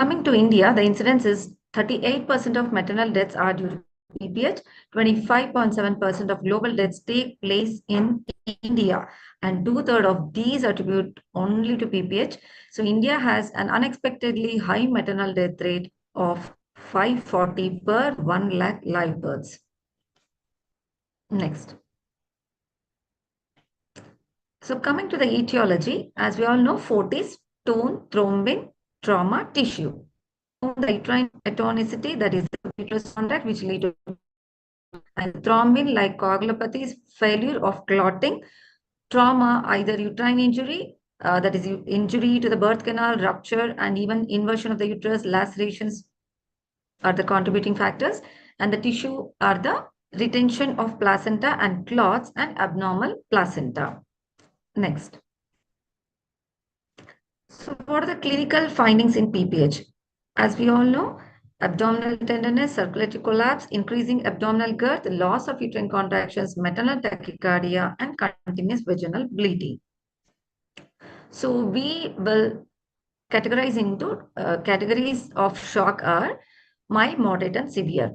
Coming to India, the incidence is 38% of maternal deaths are due to PPH, 25.7% of global deaths take place in India, and two-thirds of these attribute only to PPH. So India has an unexpectedly high maternal death rate of 540 per 1 lakh live births. Next. So coming to the etiology, as we all know, fortis, tone, thrombin, trauma, tissue. The uterine atonicity, that is the uterus contract, which lead to and thrombin, like coagulopathy, failure of clotting, trauma, either uterine injury, that is injury to the birth canal, rupture, and even inversion of the uterus, lacerations are the contributing factors, and the tissue are the retention of placenta and clots and abnormal placenta. Next. So what are the clinical findings in PPH? As we all know, abdominal tenderness, circulatory collapse, increasing abdominal girth, loss of uterine contractions, maternal tachycardia, and continuous vaginal bleeding. So we will categorize into categories of shock are mild, moderate, and severe.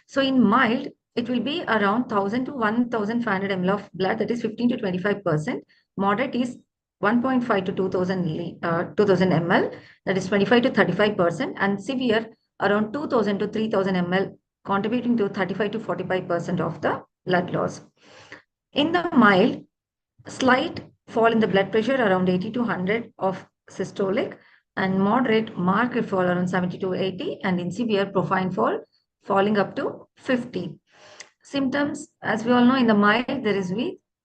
So in mild, it will be around 1000 to 1500 ml of blood, that is 15 to 25%. Moderate is 1.5 to 2000 ml, that is 25 to 35%, and severe around 2000 to 3000 ml, contributing to 35 to 45% of the blood loss. In the mild, slight fall in the blood pressure around 80 to 100 of systolic, and moderate marked fall around 70 to 80, and in severe, profound fall falling up to 50. Symptoms, as we all know, in the mild,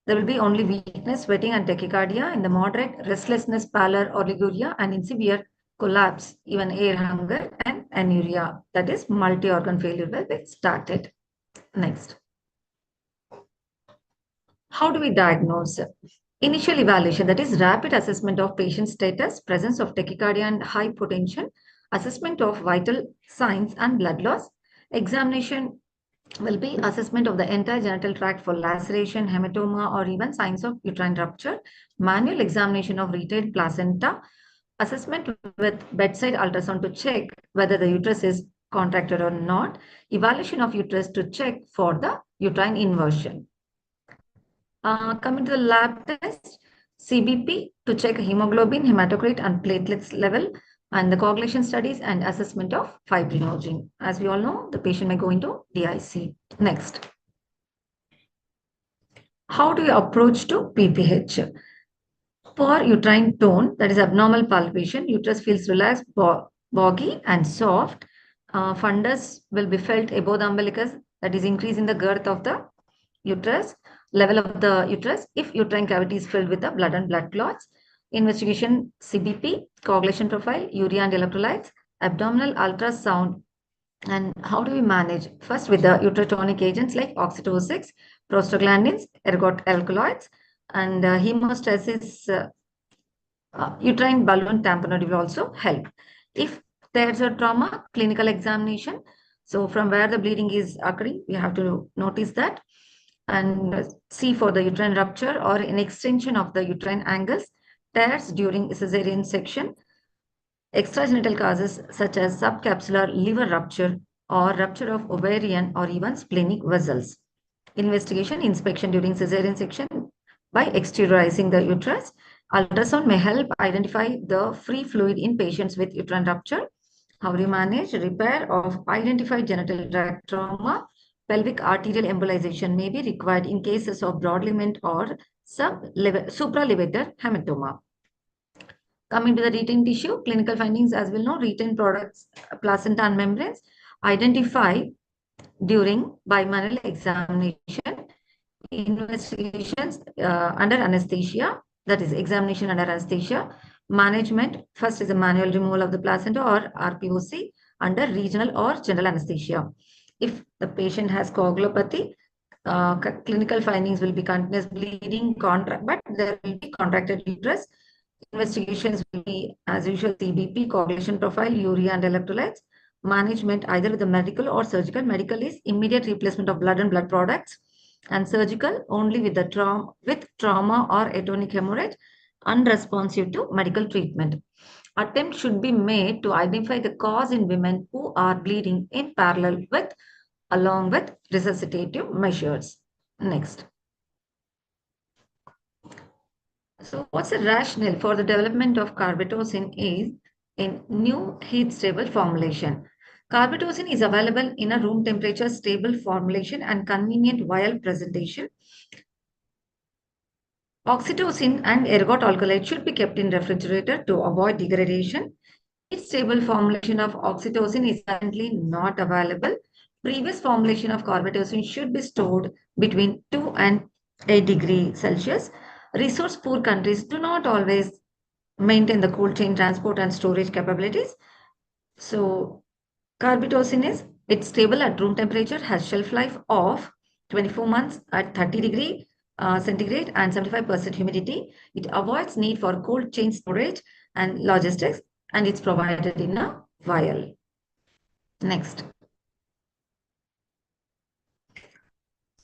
there will be only weakness, sweating, and tachycardia. In the moderate, restlessness, pallor, oliguria, and in severe, collapse, even air hunger, and anuria, that is multi-organ failure will be started. Next. How do we diagnose? Initial evaluation, that is rapid assessment of patient status, presence of tachycardia and hypotension, assessment of vital signs and blood loss. Examination will be assessment of the entire genital tract for laceration, hematoma, or even signs of uterine rupture. Manual examination of retained placenta. Assessment with bedside ultrasound to check whether the uterus is contracted or not. Evaluation of uterus to check for the uterine inversion. Coming to the lab test, CBP to check hemoglobin, hematocrit, and platelets level, and the coagulation studies and assessment of fibrinogen. As we all know, the patient may go into DIC. Next. How do you approach to PPH? For uterine tone, that is abnormal palpation, uterus feels relaxed, boggy, and soft. Fundus will be felt above the umbilicus, that is increase in the girth of the uterus, level of the uterus, if uterine cavity is filled with the blood and blood clots. Investigation CBP, coagulation profile, urea and electrolytes, abdominal ultrasound. And how do we manage? First, with the uterotonic agents like oxytocin, prostaglandins, ergot alkaloids, and hemostasis, uterine balloon tamponade will also help. If there's a trauma, clinical examination. So from where the bleeding is occurring, we have to notice that and see for the uterine rupture or an extension of the uterine angles, tears during cesarean section, extragenital causes such as subcapsular liver rupture or rupture of ovarian or even splenic vessels. Investigation, inspection during cesarean section by exteriorizing the uterus. Ultrasound may help identify the free fluid in patients with uterine rupture. How do you manage? Repair of identified genital tract trauma. Pelvic arterial embolization may be required in cases of broad ligament or supralevator hematoma. Coming to the retained tissue, clinical findings, as we'll know, retained products, placenta and membranes, identify during bimanual examination, investigations under anesthesia, that is examination under anesthesia. Management, first is a manual removal of the placenta or RPOC under regional or general anesthesia. If the patient has coagulopathy, clinical findings will be continuous bleeding, but there will be contracted uterus. Investigations will be, as usual, CBP, coagulation profile, urea and electrolytes. Management, either with the medical or surgical. Medical is immediate replacement of blood and blood products, and surgical only with the trauma or atonic hemorrhage, unresponsive to medical treatment. Attempt should be made to identify the cause in women who are bleeding in parallel with along with resuscitative measures. Next. So what's the rationale for the development of carbetocin is in new heat stable formulation. Carbetocin is available in a room temperature stable formulation and convenient vial presentation. Oxytocin and ergot alkaloid should be kept in refrigerator to avoid degradation. Its stable formulation of oxytocin is currently not available. Previous formulation of carbetocin should be stored between 2 and 8 degrees Celsius. Resource poor countries do not always maintain the cold chain transport and storage capabilities. So carbetocin is it's stable at room temperature, has shelf life of 24 months at 30 degree centigrade and 75% humidity. It avoids need for cold chain storage and logistics, and it's provided in a vial. Next.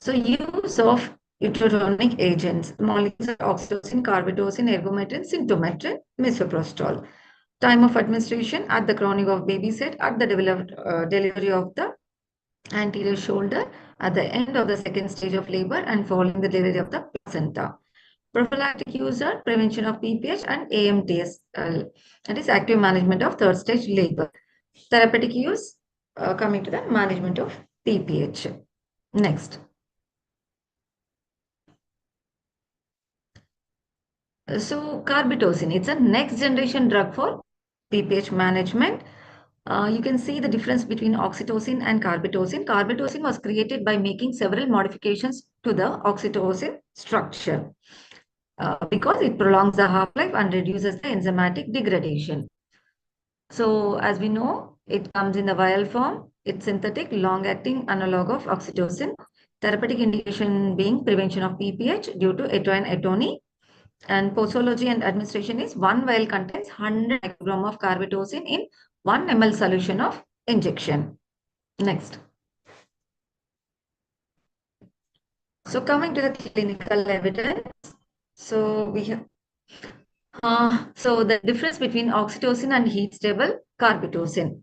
So use of uterotonic agents, molecules are oxytocin, carbetocin, ergometrin, symptometrin, misoprostol. Time of administration at the crowning of baby set, at the delivery of the anterior shoulder, at the end of the second stage of labor, and following the delivery of the placenta. Prophylactic use are prevention of PPH and AMTS, that is active management of third stage labor. Therapeutic use, coming to the management of PPH. Next. So carbetocin, it's a next generation drug for PPH management. You can see the difference between oxytocin and carbetocin. Carbetocin was created by making several modifications to the oxytocin structure because it prolongs the half-life and reduces the enzymatic degradation. So as we know, it comes in the vial form. It's synthetic, long-acting analog of oxytocin. Therapeutic indication being prevention of PPH due to atony. And posology and administration is one vial contains 100 microgram of carbetocin in 1 ml solution of injection. Next. So coming to the clinical evidence. So we have so the difference between oxytocin and heat stable carbetocin.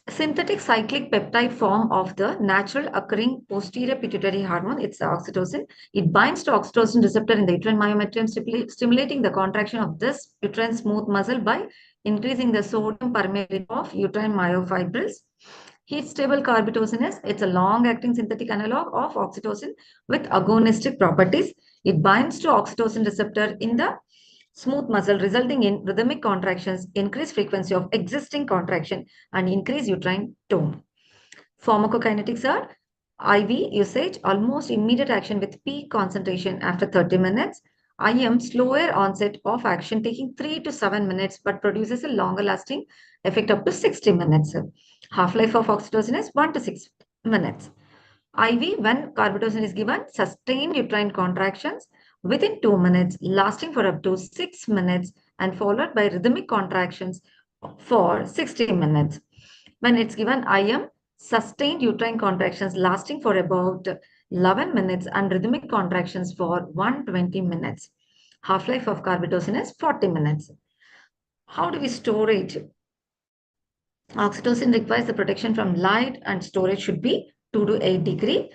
Synthetic cyclic peptide form of the natural occurring posterior pituitary hormone, it's the oxytocin. It binds to oxytocin receptor in the uterine myometrium, stimulating the contraction of this uterine smooth muscle by increasing the sodium permeability of uterine myofibrils. Heat stable carbetocin is it's a long-acting synthetic analog of oxytocin with agonistic properties. It binds to oxytocin receptor in the smooth muscle, resulting in rhythmic contractions, increased frequency of existing contraction, and increased uterine tone. Pharmacokinetics are IV usage, almost immediate action with peak concentration after 30 minutes. IM, slower onset of action taking 3 to 7 minutes, but produces a longer lasting effect up to 60 minutes. Half-life of oxytocin is 1 to 6 minutes. IV, when carbetocin is given, sustained uterine contractions within 2 minutes, lasting for up to 6 minutes and followed by rhythmic contractions for 60 minutes. When it's given IM, sustained uterine contractions lasting for about 11 minutes and rhythmic contractions for 120 minutes. Half-life of carbetocin is 40 minutes. How do we store it? Oxytocin requires the protection from light and storage should be 2 to 8 degree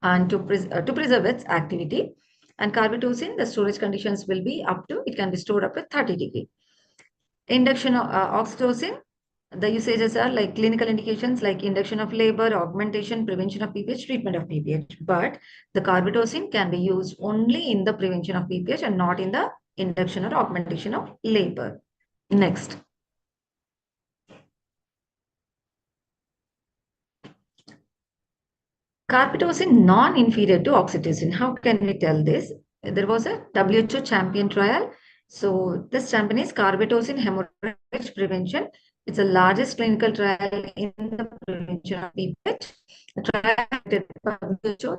and to preserve its activity. And carbetocin, the storage conditions will be up to, it can be stored up to 30 degree. Induction of oxytocin, the usages are like clinical indications like induction of labor, augmentation, prevention of PPH, treatment of PPH. But the carbetocin can be used only in the prevention of PPH and not in the induction or augmentation of labor. Next. Carbetocin non-inferior to oxytocin. How can we tell this? There was a WHO champion trial. So this champion is carbetocin hemorrhage prevention. It's the largest clinical trial in the prevention of PPH. The trial conducted by WHO,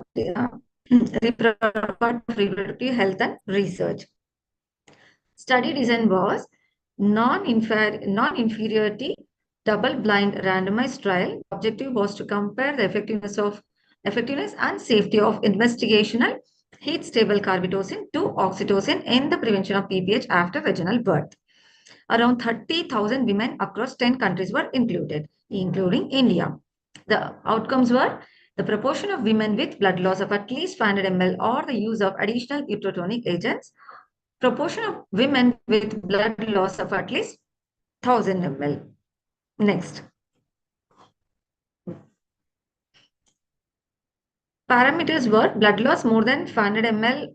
Reproductive Health and Research. Study design was non-inferiority double-blind randomized trial. Objective was to compare the effectiveness and safety of investigational heat stable carbetocin to oxytocin in the prevention of PPH after vaginal birth. Around 30,000 women across 10 countries were included, including India. The outcomes were the proportion of women with blood loss of at least 500 ml or the use of additional uterotonic agents, proportion of women with blood loss of at least 1000 ml. Next. Parameters were blood loss more than 500 ml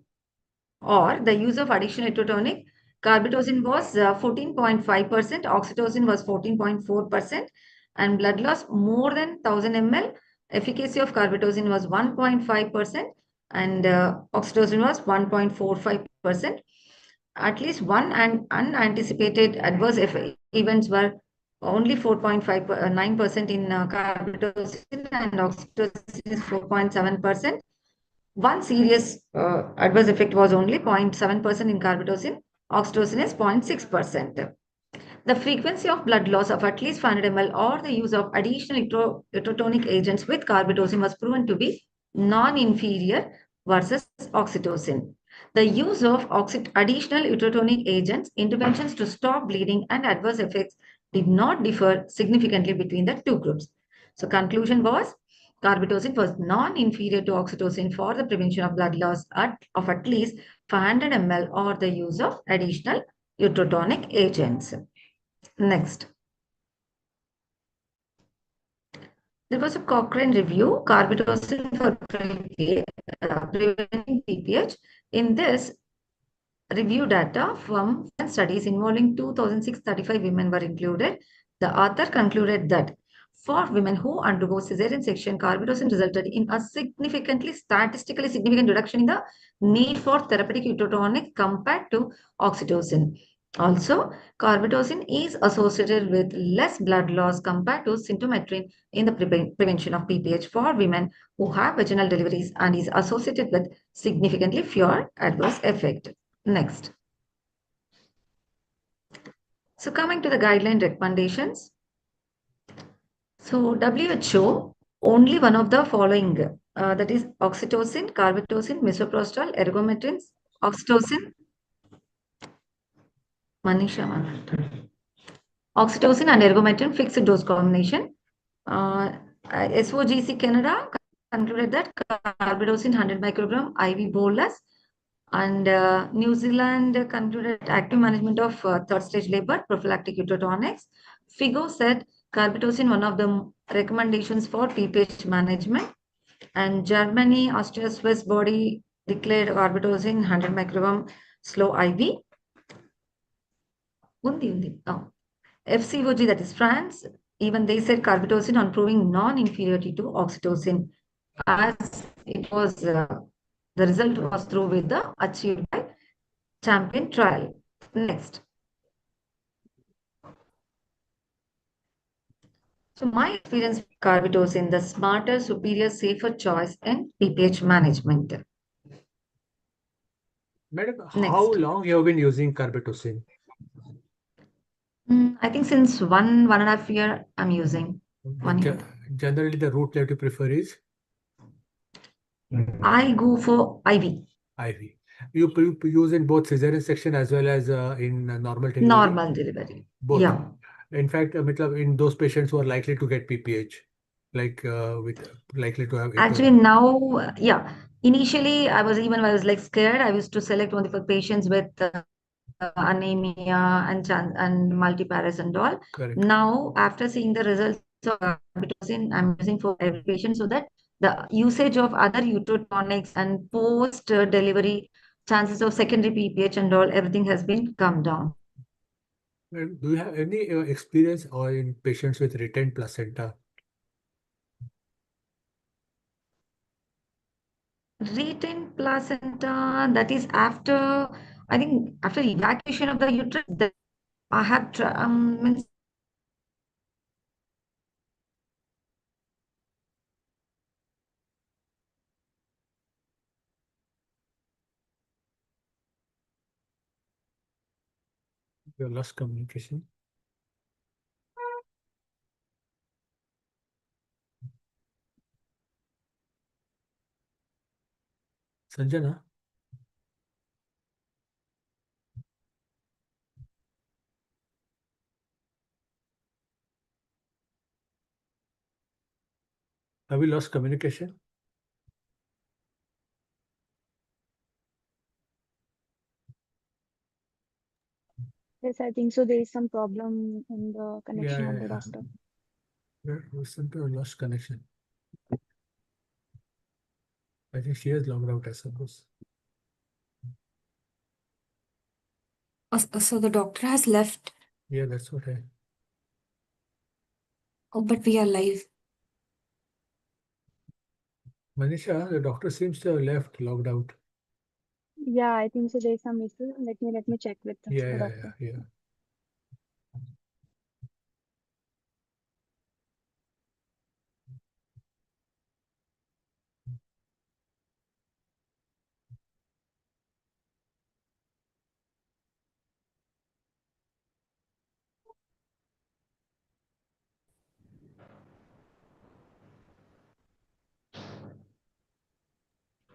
or the use of additional iterotonic. Carbetocin was 14.5%, oxytocin was 14.4%, and blood loss more than 1000 ml. Efficacy of carbetocin was 1.5%, and oxytocin was 1.45%. At least one and unanticipated adverse events were only 4.59% in carbetocin, and oxytocin is 4.7%. One serious adverse effect was only 0.7% in carbetocin. Oxytocin is 0.6%. The frequency of blood loss of at least 500 ml or the use of additional iterotonic agents with carbetocin was proven to be non-inferior versus oxytocin. The use of additional iterotonic agents, interventions to stop bleeding, and adverse effects did not differ significantly between the two groups. So, conclusion was carbetocin was non-inferior to oxytocin for the prevention of blood loss of at least 500 ml or the use of additional uterotonic agents. Next. There was a Cochrane review, Carbetocin for preventing PPH. In this, review data from studies involving 2,635 women were included. The author concluded that for women who undergo cesarean section, carbetocin resulted in a statistically significant reduction in the need for therapeutic uterotonic compared to oxytocin. Also, carbetocin is associated with less blood loss compared to symptometrin in the prevention of PPH for women who have vaginal deliveries and is associated with significantly fewer adverse effects. Next. So coming to the guideline recommendations. So WHO, only one of the following, that is oxytocin, carbetocin, misoprostol, ergometrins, oxytocin, Manisha, oxytocin and ergometrin fixed dose combination. SOGC Canada concluded that carbetocin 100 microgram IV bolus, and New Zealand concluded active management of third stage labor, prophylactic uterotonics. FIGO said carbetocin one of the recommendations for PPH management. And Germany, Austria, Swiss body declared carbetocin 100 microgram slow IV. Oh. FCOG, that is France, even they said carbetocin on proving non-inferiority to oxytocin, as it was the result was through with the achieved by champion trial. Next. So my experience with carbetocin, the smarter, superior, safer choice in PPH management. Madam, how Next. long you have been using Carbetocin? I think since 1.5 year I'm using. 1 year. Generally, the route that you prefer is I go for IV. IV. You use in both cesarean section as well as in normal delivery? Normal delivery. Both. Yeah. In fact, in those patients who are likely to get PPH, like with likely to have Actually, now, yeah. Initially, I was like scared. I used to select only for patients with anemia and multiparas and all. correct. Now, after seeing the results of carbetocin, I'm using for every patient so that the usage of other uterotonics and post delivery chances of secondary PPH and all, everything has been come down. Do you have any experience or in patients with retained placenta? Retained placenta, that is after, I think, after evacuation of the uterus, that I have means You lost communication. Sanjana? Have we lost communication? Yes, I think so. There is some problem in the connection of the Yeah. doctor. We seem to have lost connection. I think she has logged out, I suppose. So the doctor has left. Yeah, that's what I. Oh, but we are live. Manisha, the doctor seems to have left, logged out. Yeah, I think so. There is some issue. Let me check with the Yeah. doctor.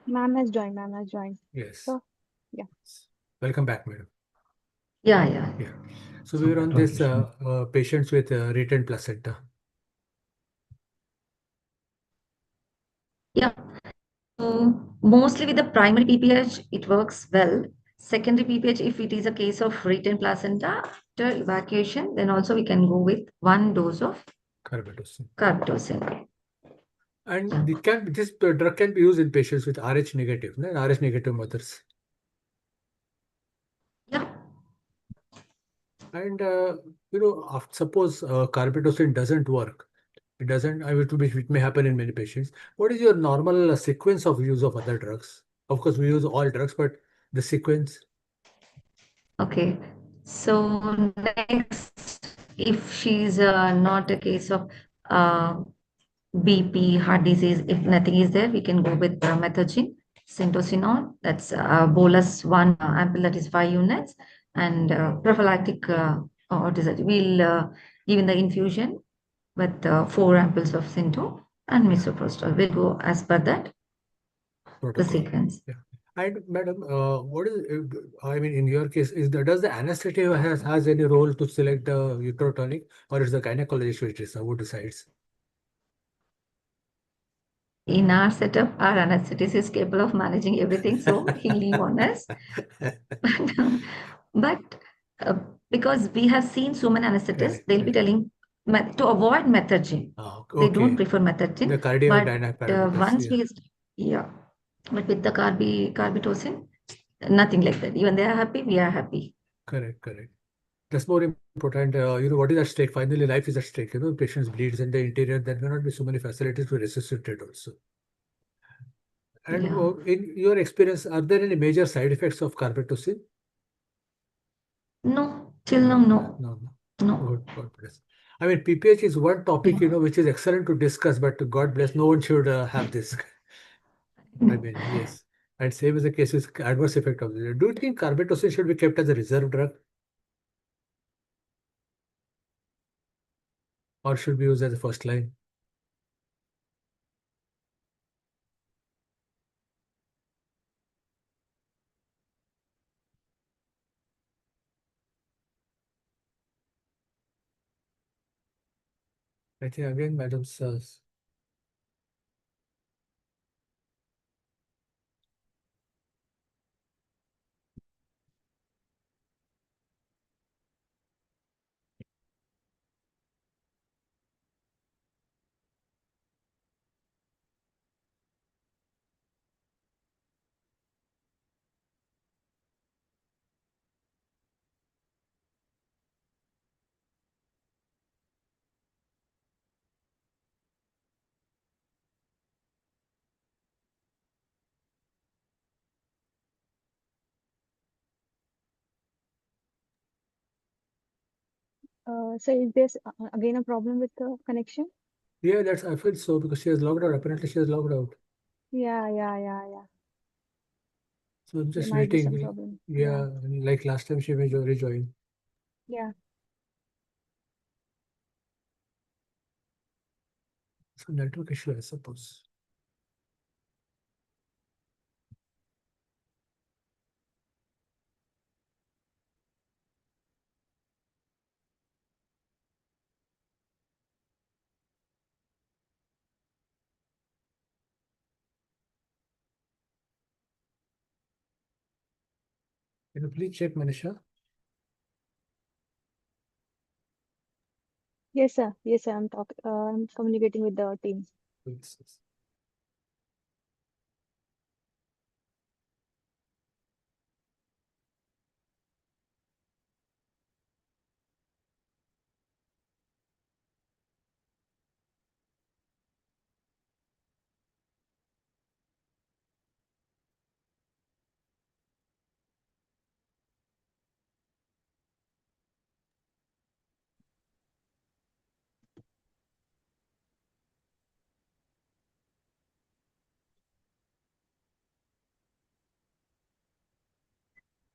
Ma'am has joined. Ma'am has joined. Yes. So, yeah. Welcome back, madam. Yeah. So we were on this patients with retained placenta. Yeah. So mostly with the primary PPH, it works well. Secondary PPH, if it is a case of retained placenta after evacuation, then also we can go with 1 dose of Carbetocin. carbetocin. And this drug can be used in patients with Rh negative, no? Rh negative mothers. Yeah. And suppose carbetocin doesn't work. It doesn't. It may happen in many patients. What is your normal sequence of use of other drugs? Of course, we use all drugs, but the sequence. Okay. So next, if she's not a case of BP, heart disease, if nothing is there, we can go with methadone, syntocinon. That's bolus 1 ampoule, that is 5 units, and prophylactic. What is it? We'll give in the infusion with 4 ampoules of Synto and misoprostol. We'll go as per that Protocol. the sequence. Yeah. And madam, what is? I mean, in your case, does the anesthetic has any role to select the uterotonic, or is the gynecologist who decides? In our setup, our anesthetist is capable of managing everything, so he'll leave on us. But because we have seen so many anesthetists, they'll be telling to avoid methadone. They don't prefer methadone. The cardiodynamic But parameters. once we, but with the carbetocin, nothing like that. Even they are happy, we are happy. Correct. That's more important. What is at stake? Finally, life is at stake. Patients bleeds in the interior. There may not be so many facilities to resuscitate also. And in your experience, are there any major side effects of carbetocin? No, till now, no. No. God bless. I mean, PPH is one topic, which is excellent to discuss, but God bless, no one should have this. I mean, yes. And same is the case with adverse effect of this. Do you think carbetocin should be kept as a reserve drug? Or should be used as a first line? I think again, madam says. So is there again a problem with the connection? Yeah, I feel so because she has logged out. Apparently, she has logged out. Yeah. So I'm There just might be some waiting. problem. Yeah, like last time she may rejoin. Yeah. So network issue, I suppose. Can you please check, Manisha? Yes, sir. Yes, sir. I'm communicating with the team. Please.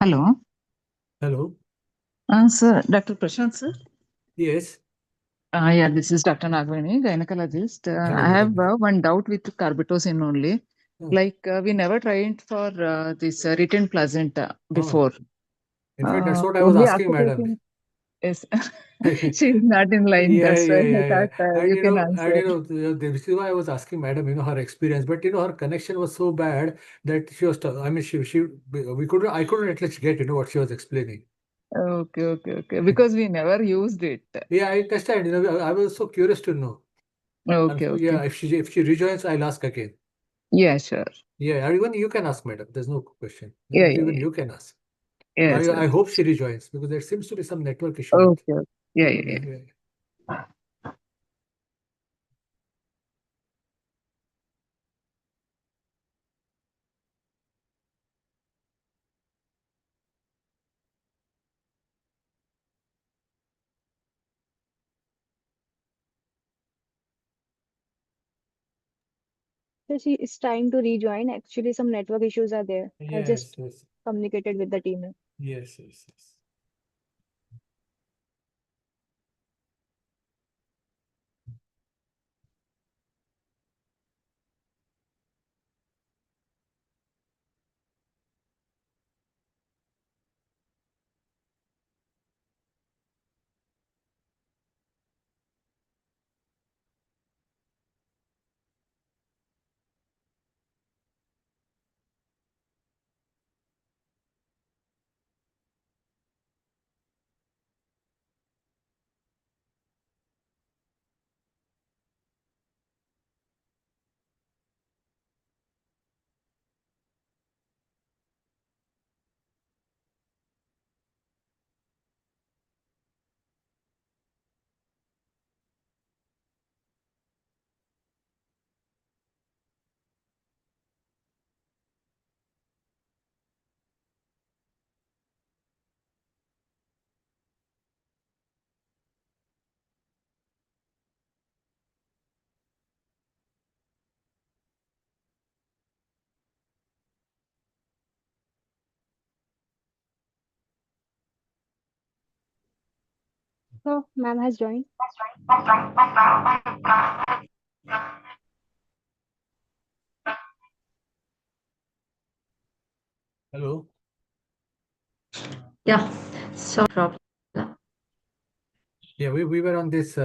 Hello. Hello. Sir, Dr. Prashant, sir. Yes. Yeah, this is Dr. Nagvani, gynecologist. Hello, I have madam. one doubt with carbetocin only. Oh. Like, we never tried for this retained placenta before. In fact, that's what I was Only asking, after madam. taking. Yes, she's not in line. Yeah, That's yeah, why I yeah, yeah. thought And you you can know, answer. this is why I was asking madam, her experience. But her connection was so bad that she was. I mean, we couldn't. I couldn't at least get what she was explaining. Okay, okay, okay. Because we never used it. Yeah, I understand. I was so curious to know. Okay, And okay. yeah, if she rejoins, I'll ask again. Yeah, sure. Yeah, even you can ask, madam. There's no question. Yeah, Even yeah, you can ask. yeah. Yes, I yes. hope she rejoins because there seems to be some network issue with. Okay, okay. Yeah, yeah, Yeah, yeah. yeah. So she is trying to rejoin. Actually, some network issues are there. I Yes, just yes, communicated with the team. yes, yes, yes. So, ma'am has joined. Hello. Yeah. So problem. Yeah, we were on this.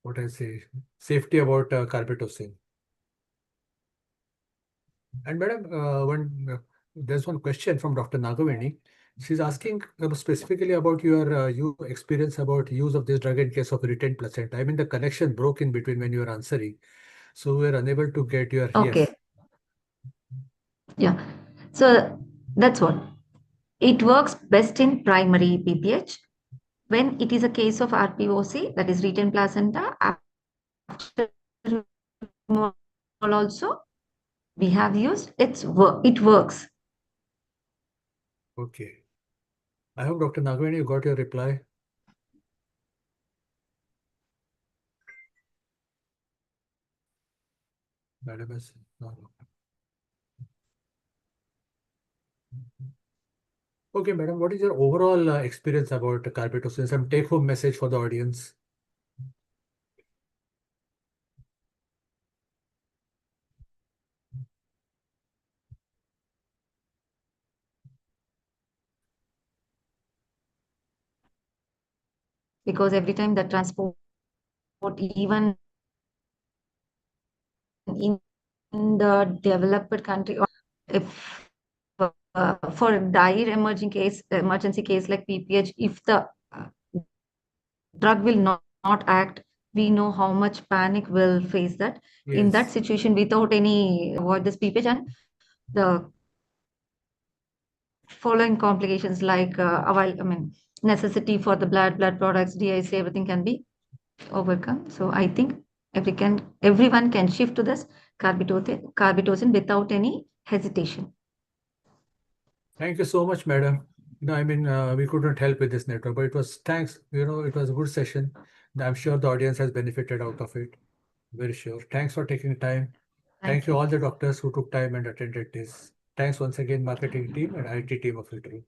What I say, safety about carbetocin. And madam, there's one question from Dr. Nagaveni. She's asking specifically about your experience about use of this drug in case of retained placenta. I mean, the connection broke in between when you were answering, so we were unable to get your Okay. yes. Yeah. So that's what. It works best in primary PPH. When it is a case of RPOC, that is retained placenta, after removal also we have used, it works. Okay. I hope Dr. Nagaveni, you got your reply. Madam is no. Okay, madam, what is your overall experience about carbetocin? Some take-home message for the audience. Because every time the transport, even in the developed country, if for a dire emergency case like PPH, if the drug will not act, we know how much panic will face that. In that Yes. situation, without any avoid this PPH and the following complications like necessity for the blood products, DIC, everything can be overcome. So I think everyone can shift to this carbetocin without any hesitation. Thank you so much, madam. We couldn't help with this network, but it was thanks. It was a good session. I'm sure the audience has benefited out of it. Very sure. Thanks for taking time. Thank you all the doctors who took time and attended this. Thanks once again, marketing team and IT team of Vitro.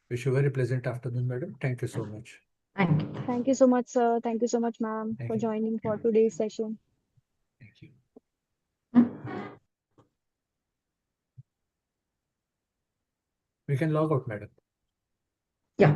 Wish you a very pleasant afternoon, madam. Thank you so much. Thank you. Thank you so much, sir. Thank you so much, ma'am, Thank for you. joining for today's session. Thank you. Hmm? We can log out, madam. Yeah.